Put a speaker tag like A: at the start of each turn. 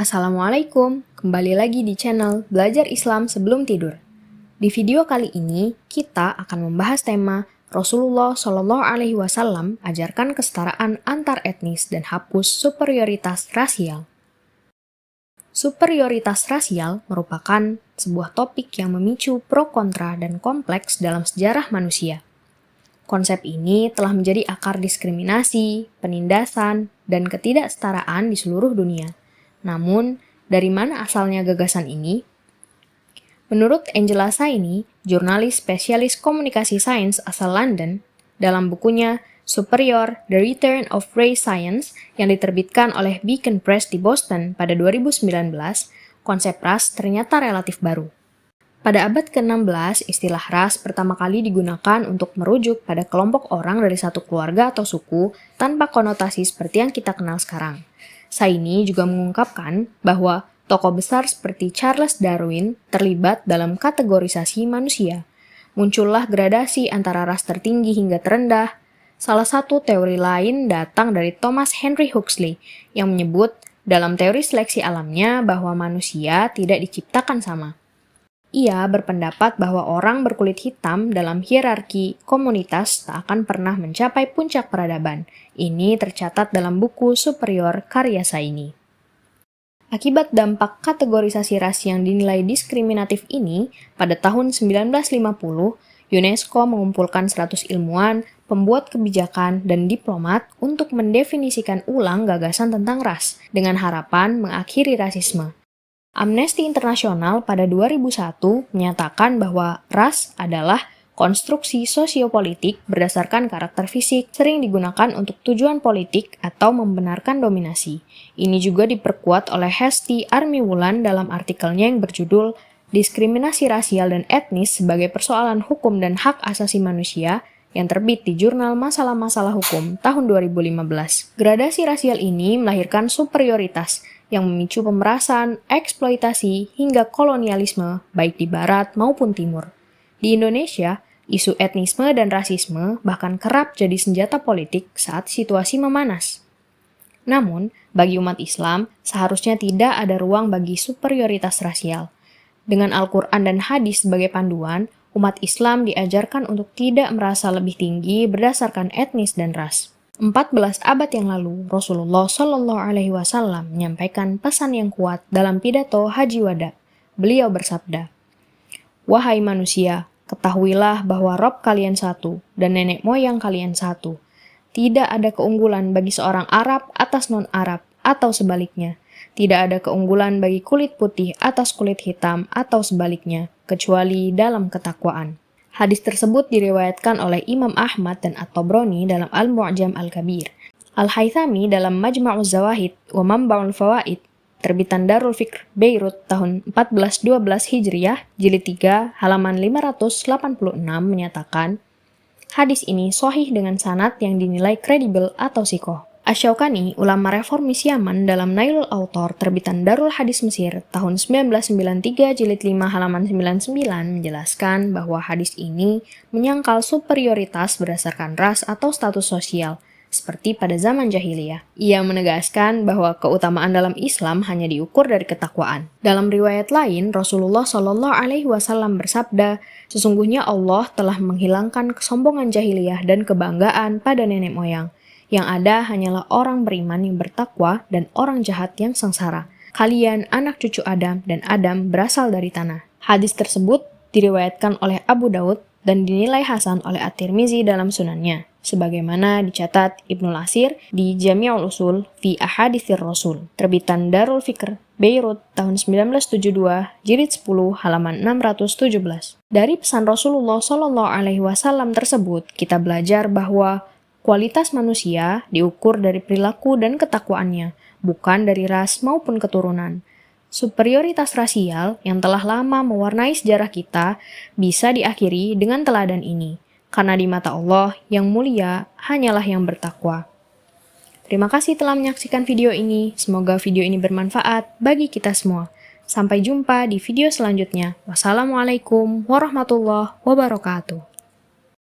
A: Assalamualaikum, kembali lagi di channel Belajar Islam Sebelum Tidur. Di video kali ini, kita akan membahas tema Rasulullah Shallallahu Alaihi Wasallam ajarkan kesetaraan antar etnis dan hapus superioritas rasial. Superioritas rasial merupakan sebuah topik yang memicu pro kontra dan kompleks dalam sejarah manusia. Konsep ini telah menjadi akar diskriminasi, penindasan, dan ketidaksetaraan di seluruh dunia. Namun, dari mana asalnya gagasan ini? Menurut Angela Saini, jurnalis spesialis komunikasi sains asal London, dalam bukunya Superior: The Return of Race Science yang diterbitkan oleh Beacon Press di Boston pada 2019, konsep ras ternyata relatif baru. Pada abad ke-16, istilah ras pertama kali digunakan untuk merujuk pada kelompok orang dari satu keluarga atau suku tanpa konotasi seperti yang kita kenal sekarang. Saini juga mengungkapkan bahwa tokoh besar seperti Charles Darwin terlibat dalam kategorisasi manusia. Muncullah gradasi antara ras tertinggi hingga terendah. Salah satu teori lain datang dari Thomas Henry Huxley yang menyebut dalam teori seleksi alamnya bahwa manusia tidak diciptakan sama. Ia berpendapat bahwa orang berkulit hitam dalam hierarki komunitas tak akan pernah mencapai puncak peradaban. Ini tercatat dalam buku Superior karya Saini. Akibat dampak kategorisasi ras yang dinilai diskriminatif ini, pada tahun 1950, UNESCO mengumpulkan 100 ilmuwan, pembuat kebijakan, dan diplomat untuk mendefinisikan ulang gagasan tentang ras, dengan harapan mengakhiri rasisme. Amnesty International pada 2001 menyatakan bahwa ras adalah konstruksi sosiopolitik berdasarkan karakter fisik, sering digunakan untuk tujuan politik atau membenarkan dominasi. Ini juga diperkuat oleh Hesti Armiwulan dalam artikelnya yang berjudul Diskriminasi Rasial dan Etnis sebagai Persoalan Hukum dan Hak Asasi Manusia yang terbit di jurnal Masalah-Masalah Hukum tahun 2015. Gradasi rasial ini melahirkan superioritas yang memicu pemerasan, eksploitasi, hingga kolonialisme baik di barat maupun timur. Di Indonesia, isu etnisme dan rasisme bahkan kerap jadi senjata politik saat situasi memanas. Namun, bagi umat Islam, seharusnya tidak ada ruang bagi superioritas rasial. Dengan Al-Quran dan hadis sebagai panduan, umat Islam diajarkan untuk tidak merasa lebih tinggi berdasarkan etnis dan ras. 14 abad yang lalu, Rasulullah Shallallahu Alaihi Wasallam menyampaikan pesan yang kuat dalam pidato Haji Wada. Beliau bersabda, "Wahai manusia, ketahuilah bahwa Rob kalian satu dan nenek moyang kalian satu. Tidak ada keunggulan bagi seorang Arab atas non-Arab atau sebaliknya. Tidak ada keunggulan bagi kulit putih atas kulit hitam atau sebaliknya, kecuali dalam ketakwaan." Hadis tersebut diriwayatkan oleh Imam Ahmad dan At-Tabrani dalam Al-Mu'jam Al-Kabir. Al-Haythami dalam Majma'uz Zawahid wa Manba'ul Fawaid, terbitan Darul Fikr Beirut tahun 1412 Hijriah, jilid 3, halaman 586 menyatakan, hadis ini sahih dengan sanad yang dinilai kredibel atau sikoh. Asy-Syaukani, ulama reformis Yaman dalam Nailul Autor terbitan Darul Hadis Mesir tahun 1993 jilid 5 halaman 99 menjelaskan bahwa hadis ini menyangkal superioritas berdasarkan ras atau status sosial seperti pada zaman jahiliyah. Ia menegaskan bahwa keutamaan dalam Islam hanya diukur dari ketakwaan. Dalam riwayat lain, Rasulullah Shallallahu Alaihi Wasallam bersabda, sesungguhnya Allah telah menghilangkan kesombongan jahiliyah dan kebanggaan pada nenek moyang. Yang ada hanyalah orang beriman yang bertakwa dan orang jahat yang sengsara. Kalian anak cucu Adam dan Adam berasal dari tanah. Hadis tersebut diriwayatkan oleh Abu Daud dan dinilai hasan oleh At-Tirmizi dalam sunannya, sebagaimana dicatat Ibnul Asir di Jami'ul Usul fi Ahaditsir Rasul, terbitan Darul Fikr Beirut tahun 1972, jilid 10 halaman 617. Dari pesan Rasulullah Shallallahu Alaihi Wasallam tersebut, kita belajar bahwa kualitas manusia diukur dari perilaku dan ketakwaannya, bukan dari ras maupun keturunan. Superioritas rasial yang telah lama mewarnai sejarah kita bisa diakhiri dengan teladan ini, karena di mata Allah yang mulia hanyalah yang bertakwa. Terima kasih telah menyaksikan video ini, semoga video ini bermanfaat bagi kita semua. Sampai jumpa di video selanjutnya. Wassalamualaikum warahmatullahi wabarakatuh.